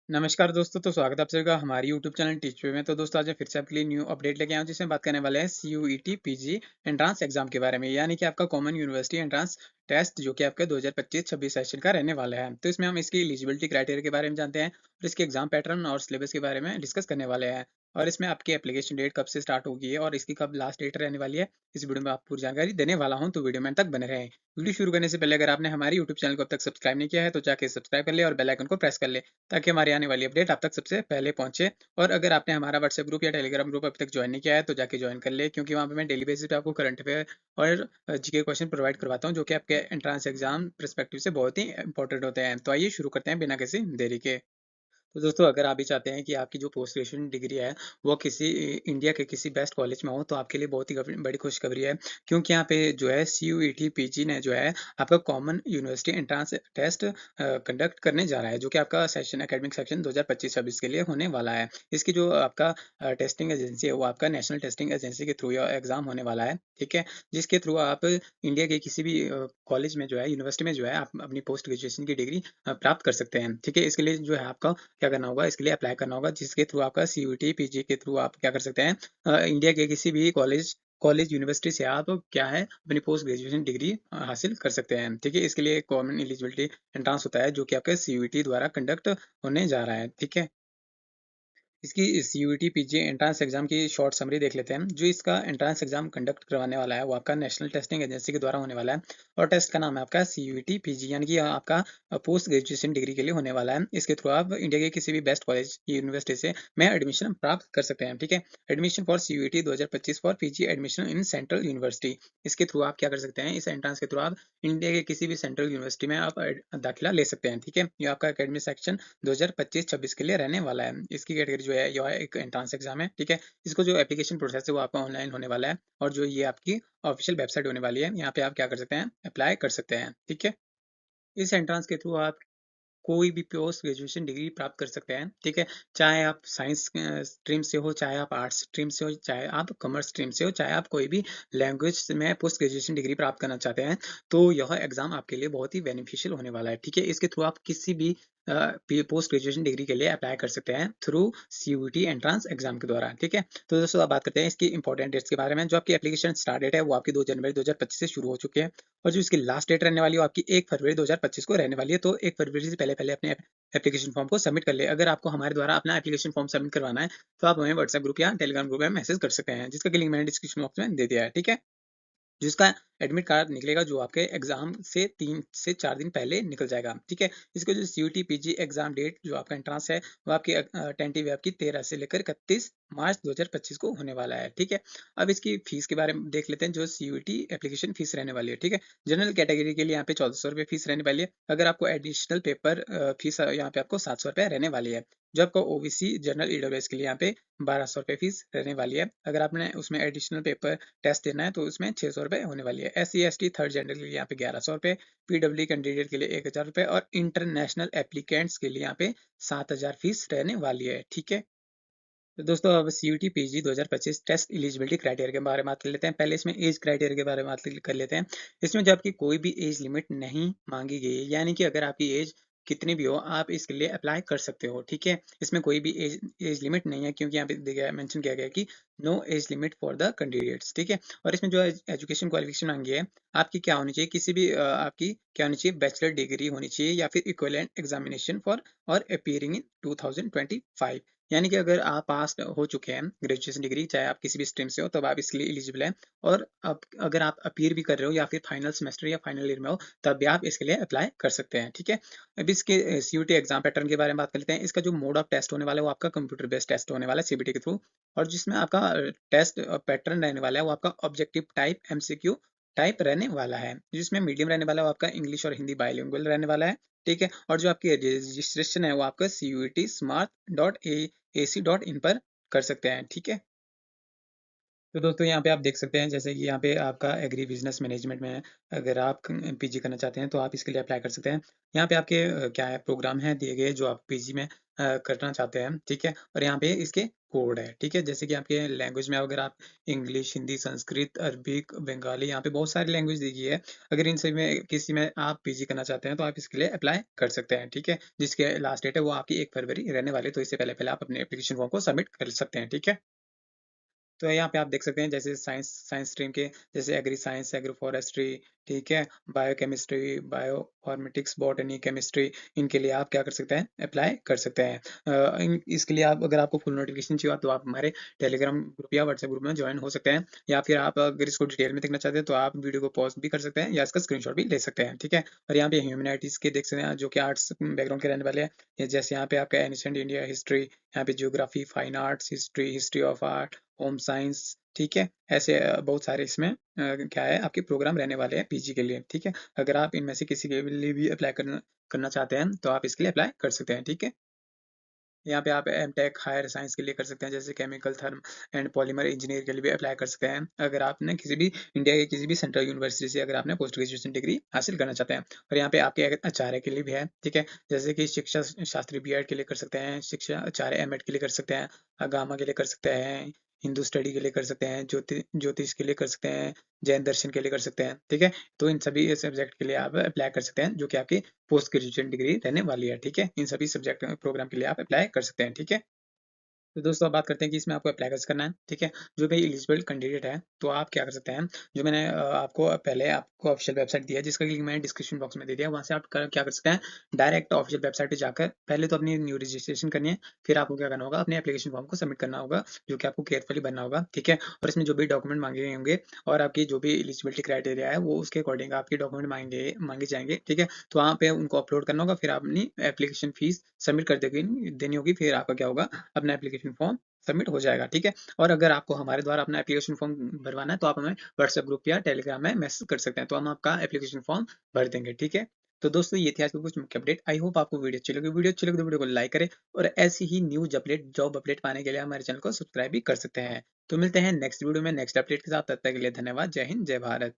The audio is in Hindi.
नमस्कार दोस्तों, तो स्वागत है आप सभी का हमारी यूट्यूब चैनल टीच पे में। तो दोस्तों आज मैं फिर से आपके लिए न्यू अपडेट लेके आया हूँ, जिसमें बात करने वाले हैं सीयूईटी पीजी एंट्रांस एग्जाम के बारे में, यानी कि आपका कॉमन यूनिवर्सिटी एंट्रांस टेस्ट जो कि आपका 2025-26 सेशन का रहने वाला है। तो इसमें हम इसकी एलिजिबिलिटी क्राइटेरिया के बारे में जानते हैं और इसके एग्जाम पैटर्न और सिलेबस के बारे में डिस्कस करने वाले हैं। और इसमें आपकी एप्लीकेशन डेट कब से स्टार्ट होगी है और इसकी कब लास्ट डेट रहने वाली है, इस वीडियो में आपको पूरी जानकारी देने वाला हूँ। तो वीडियो में अंत तक बने रहें। वीडियो शुरू करने से पहले अगर आपने हमारी यूट्यूब चैनल को अब तक सब्सक्राइब नहीं किया है तो जाके सब्सक्राइब कर ले और बेल आइकन को प्रेस कर ले, ताकि हमारी आने वाली अपडेट आप तक सबसे पहले पहुंचे। और अगर आपने हमारा व्हाट्सएप ग्रुप या टेलीग्राम ग्रुप अभी तक ज्वाइन नहीं किया है तो जाके ज्वाइन कर ले, क्योंकि वहाँ पे मैं डेली बेसिस पे आपको करंट अफेयर और जीके क्वेश्चन प्रोवाइड करवाता हूँ, जो कि आपके एंट्रेंस एग्जाम परस्पेक्टिव से बहुत ही इंपॉर्टेंट होते हैं। तो आइए शुरू करते हैं बिना किसी देरी के। तो दोस्तों अगर आप भी चाहते हैं कि आपकी जो पोस्ट ग्रेजुएशन डिग्री है वो किसी इंडिया के किसी बेस्ट कॉलेज में हो, तो आपके लिए बहुत ही बड़ी खुशखबरी है, क्योंकि यहाँ पे जो है सीयूईटी पीजी ने जो है आपका common university entrance test conduct करने जा रहा है, जो कि आपका सेशन एकेडमिक सेक्शन 2025-26 के लिए होने वाला है। इसकी जो आपका टेस्टिंग एजेंसी है वो आपका नेशनल टेस्टिंग एजेंसी के थ्रू एग्जाम होने वाला है, ठीक है, जिसके थ्रू आप इंडिया के किसी भी कॉलेज में जो है, यूनिवर्सिटी में जो है, आप अपनी पोस्ट ग्रेजुएशन की डिग्री प्राप्त कर सकते हैं, ठीक है। इसके लिए जो है आपका क्या करना होगा, इसके लिए अप्लाई करना होगा, जिसके थ्रू आपका सीयूईटी पीजी के थ्रू आप क्या कर सकते हैं, इंडिया के किसी भी कॉलेज कॉलेज यूनिवर्सिटी से आप क्या है अपनी पोस्ट ग्रेजुएशन डिग्री हासिल कर सकते हैं, ठीक है। इसके लिए कॉमन एलिजिबिलिटी एंट्रेंस होता है, जो कि आपके सीयूईटी द्वारा कंडक्ट होने जा रहा है, ठीक है। इसकी सीयूईटी पीजी एंट्रेंस एग्जाम की शॉर्ट समरी देख लेते हैं। जो इसका एंट्रेंस एग्जाम कंडक्ट करवाने वाला है वो आपका नेशनल टेस्टिंग एजेंसी के द्वारा होने वाला है, और टेस्ट का नाम है आपका सीयूईटी पीजी, यानी कि आपका पोस्ट ग्रेजुएशन डिग्री के लिए होने वाला है। इसके थ्रू आप इंडिया के किसी भी बेस्ट कॉलेज यूनिवर्सिटी से में एडमिशन प्राप्त कर सकते हैं, ठीक है। Admission for CUET 2025 for PG admission in central university, इसके थ्रू आप क्या कर सकते हैं, इस एंट्रेंस के थ्रू आप इंडिया के किसी भी सेंट्रल यूनिवर्सिटी में आप दाखिला ले सकते हैं, ठीक है। ये आपका एकेडमिक सेक्शन 2025-26 के लिए रहने वाला है। इसकी कैटेगरी जो है यह एक एंट्रेंस एग्जाम है, ठीक है। इसको जो एप्लीकेशन प्रोसेस है वो आपका ऑनलाइन होने वाला है, और जो ये आपकी ऑफिशियल वेबसाइट होने वाली है, यहाँ पे आप क्या कर सकते हैं, अप्लाई कर सकते हैं, ठीक है। इस एंट्रेंस के थ्रू आप कोई भी पोस्ट ग्रेजुएशन डिग्री प्राप्त कर सकते हैं, ठीक है। चाहे आप साइंस स्ट्रीम से हो, चाहे आप आर्ट्स स्ट्रीम से हो, चाहे आप कॉमर्स स्ट्रीम से हो, चाहे आप कोई भी लैंग्वेज में पोस्ट ग्रेजुएशन डिग्री प्राप्त करना चाहते हैं, तो यह एग्जाम आपके लिए बहुत ही बेनिफिशियल होने वाला है, ठीक है। इसके थ्रू आप किसी भी पोस्ट ग्रेजुएशन डिग्री के लिए अप्लाई कर सकते हैं थ्रू सीयूटी एंट्रेंस एग्जाम के द्वारा, ठीक है। तो दोस्तों आप बात करते हैं इसकी इंपॉर्टेंट डेट्स के बारे में। जो आपकी एप्लीकेशन स्टार्ट डेट है वो आपकी 2 जनवरी 2025 से शुरू हो चुकी है, और जो इसकी लास्ट डेट रहने वाली है वो आपकी 1 फरवरी 2025 को रहने वाली है। तो 1 फरवरी से पहले-पहले अपने एप्लीकेशन फॉर्म को सबमिट कर ले। अगर आपको हमारे द्वारा अपना एप्लीकेशन फॉर्म सबमिट करवाना है, तो आप हमें व्हाट्सएप ग्रुप या टेलीग्राम ग्रुप में मैसेज कर सकते हैं, जिसका कि लिंक मैंने डिस्क्रिप्शन बॉक्स में दे दिया है, ठीक है। जिसका एडमिट कार्ड निकलेगा जो आपके एग्जाम से 3 से 4 दिन पहले निकल जाएगा, ठीक है। इसको जो सीयूटी पीजी एग्जाम डेट जो आपका एंट्रेंस है वो आपकी टेंटिव आपकी 13 से लेकर 31 मार्च 2025 को होने वाला है, ठीक है। अब इसकी फीस के बारे में देख लेते हैं। जो सीयूटी एप्लीकेशन फीस रहने वाली है, ठीक है। जनरल कैटेगरी के लिए यहाँ पे 1400 रुपये फीस रहने वाली है। अगर आपको एडिशनल पेपर फीस यहाँ पे आपको 700 रुपये रहने वाली है। जो आपको ओबीसी जनरल ईडब्ल्यूएस के लिए यहाँ पे 1200 रुपये फीस रहने वाली है। अगर आपने उसमें एडिशनल पेपर टेस्ट देना है तो उसमें 600 रुपये होने वाली है। SC ST थर्ड जेंडर के लिए यहाँ पे 1100 रुपये, PWD कैंडिडेट के लिए 1000 रुपये, और इंटरनेशनल एप्लीकेंट्स के लिए यहाँ पे 7000 फीस रहने वाली है, ठीक है। तो दोस्तों अब CUET PG 2025 test eligibility criteria के बारे में बात कर लेते हैं। पहले इसमें एज क्राइटेरिया के बारे में बात कर लेते हैं। इसमें जो आपकी कोई भी एज लिमिट नहीं मांगी गई है, यानी कि अगर आपकी एज कितनी भी हो आप इसके लिए अप्लाई कर सकते हो, ठीक है। इसमें कोई भी एज एज लिमिट नहीं है, क्योंकि यहाँ पे देखिए मेंशन किया गया है कि no age limit for the candidates, ठीक है। और इसमें जो एजुकेशन क्वालिफिकेशन मांगी है आपकी क्या होनी चाहिए, किसी भी आपकी क्या होनी चाहिए, बैचलर डिग्री होनी चाहिए या फिर इक्विवेलेंट एग्जामिनेशन फॉर और अपीयरिंग इन 2025, यानी कि अगर आप पास हो चुके हैं ग्रेजुएशन डिग्री, चाहे आप किसी भी स्ट्रीम से हो, तब आप इसके लिए एलिजिबल हैं। और अब अगर आप अपीयर भी कर रहे हो या फिर फाइनल सेमेस्टर या फाइनल ईयर में हो, तब भी आप इसके लिए अप्लाई कर सकते हैं, ठीक है। अब इसके सीयूटी एग्जाम पैटर्न के बारे में बात कर लेते हैं। इसका जो मोड ऑफ टेस्ट होने वाला है वो आपका कंप्यूटर बेस्ड टेस्ट होने वाला है सीबीटी के थ्रू, और जिसमें आपका टेस्ट पैटर्न रहने वाला है वो आपका ऑब्जेक्टिव टाइप एमसीक्यू टाइप रहने वाला है, जिसमें मीडियम रहने वाला है वो आपका इंग्लिश और हिंदी बाइलिंगुअल रहने वाला है, ठीक है। और जो आपकी रजिस्ट्रेशन है वो आपका CUET smart.ac.in पर कर सकते हैं, ठीक है। तो दोस्तों यहाँ पे आप देख सकते हैं जैसे कि यहाँ पे आपका एग्री बिजनेस मैनेजमेंट में है। अगर आप पीजी करना चाहते हैं तो आप इसके लिए अप्लाई कर सकते हैं। यहाँ पे आपके क्या है प्रोग्राम है दिए गए जो आप पीजी में करना चाहते हैं, ठीक है। और यहाँ पे इसके कोड है, ठीक है। जैसे कि आपके लैंग्वेज में अगर आप इंग्लिश, हिंदी, संस्कृत, अरबिक, बंगाली, यहाँ पे बहुत सारी लैंग्वेज दी गई है। अगर इन सभी में किसी में आप पीजी करना चाहते हैं तो आप इसके लिए अप्लाई कर सकते हैं, ठीक है। जिसके लास्ट डेट है वो आपकी 1 फरवरी रहने वाली, तो इससे पहले पहले आप अपने एप्लीकेशन फॉर्म को सबमिट कर सकते हैं, ठीक है। तो यहाँ पे आप देख सकते हैं जैसे साइंस साइंस स्ट्रीम के जैसे एग्री साइंस, एग्रो फॉरेस्ट्री, ठीक है, बायोकेमिस्ट्री, बायोफॉर्मेटिक्स, बॉटनी, केमिस्ट्री, इनके लिए आप क्या कर सकते हैं अप्लाई कर सकते हैं। इसके लिए आप अगर आपको फुल नोटिफिकेशन चाहिए तो आप हमारे टेलीग्राम ग्रुप या व्हाट्सएप ग्रुप में ज्वाइन हो सकते हैं, या फिर आप अगर इसको डिटेल में देखना चाहते हैं तो आप वीडियो को पॉज भी कर सकते हैं या इसका स्क्रीनशॉट भी ले सकते हैं, ठीक है। और यहाँ पे ह्यूमैनिटीज के देख सकते हैं जो कि आर्ट्स बैकग्राउंड के रहने वाले हैं। जैसे यहाँ पे आपका एनिसेंट इंडिया हिस्ट्री, यहाँ पे geography, fine arts, history, history of art, home science, ठीक है। ऐसे बहुत सारे इसमें क्या है आपके प्रोग्राम रहने वाले हैं पीजी के लिए, ठीक है। अगर आप इनमें से किसी के लिए भी अप्लाई करना करना चाहते हैं तो आप इसके लिए अप्लाई कर सकते हैं, ठीक है। यहाँ पे आप एमटेक हायर साइंस के लिए कर सकते हैं, जैसे chemical, thermal and polymer engineer के लिए भी अप्लाई कर सकते हैं। अगर आपने किसी भी इंडिया के किसी भी सेंट्रल यूनिवर्सिटी से अगर आपने पोस्ट ग्रेजुएशन डिग्री हासिल करना चाहते हैं। और यहाँ पे आपके आचार्य के लिए भी है, ठीक है। जैसे कि शिक्षा शास्त्री बीएड के लिए कर सकते हैं, शिक्षा आचार्य एमएड के लिए कर सकते हैं, अगामा के लिए कर सकते हैं, हिंदू स्टडी के लिए कर सकते हैं, ज्योतिष के लिए कर सकते हैं, जैन दर्शन के लिए कर सकते हैं, ठीक है। तो इन सभी सब्जेक्ट के लिए आप अप्लाई कर सकते हैं जो कि आपकी पोस्ट ग्रेजुएशन डिग्री रहने वाली है, ठीक है। इन सभी सब्जेक्ट प्रोग्राम के लिए आप अप्लाई कर सकते हैं, ठीक है। तो दोस्तों अब बात करते हैं कि इसमें आपको अप्लाई कैसे करना है, ठीक है। जो भी एलिजिबल कैंडिडेट है तो आप क्या कर सकते हैं, जो मैंने आपको पहले आपको ऑफिशियल वेबसाइट दिया है जिसका लिंक मैंने डिस्क्रिप्शन बॉक्स में दे दिया, वहां से आप क्या कर सकते हैं, डायरेक्ट ऑफिशियल वेबसाइट पे जाकर पहले तो अपनी न्यू रजिस्ट्रेशन करनी है। फिर आपको क्या करना होगा, अपने एप्लीकेशन फॉर्म को सबमिट करना होगा जो कि आपको केयरफुली भरना होगा, ठीक है। और इसमें जो भी डॉक्यूमेंट मांगे गए होंगे और आपकी जो भी एलिजिबिलिटी क्राइटेरिया है वो उसके अकॉर्डिंग आपके डॉक्यूमेंट मांगे जाएंगे, ठीक है। तो वहाँ पे उनको अपलोड करना होगा, फिर आप अपनी एप्लीकेशन फीस सबमिट कर देनी होगी, फिर आपका क्या होगा, अपना एप्लीकेशन फॉर्म सबमिट हो जाएगा, ठीक है। और अगर आपको हमारे द्वारा अपना एप्लीकेशन फॉर्म भरवाना है तो आप हमें व्हाट्सएप ग्रुप या टेलीग्राम में मैसेज कर सकते हैं, तो हम आपका एप्लीकेशन फॉर्म भर देंगे, ठीक है। तो दोस्तों ये थी आज की कुछ मुख्य अपडेट। आई होप आपको वीडियो अच्छी लगी तो वीडियो को लाइक करें, और ऐसी ही न्यूज अपडेट, जॉब अपडेट पाने के लिए हमारे चैनल को सब्सक्राइब भी कर सकते हैं। तो मिलते हैं नेक्स्ट वीडियो में नेक्स्ट अपडेट के साथ, तब तक के लिए धन्यवाद। जय हिंद, जय भारत।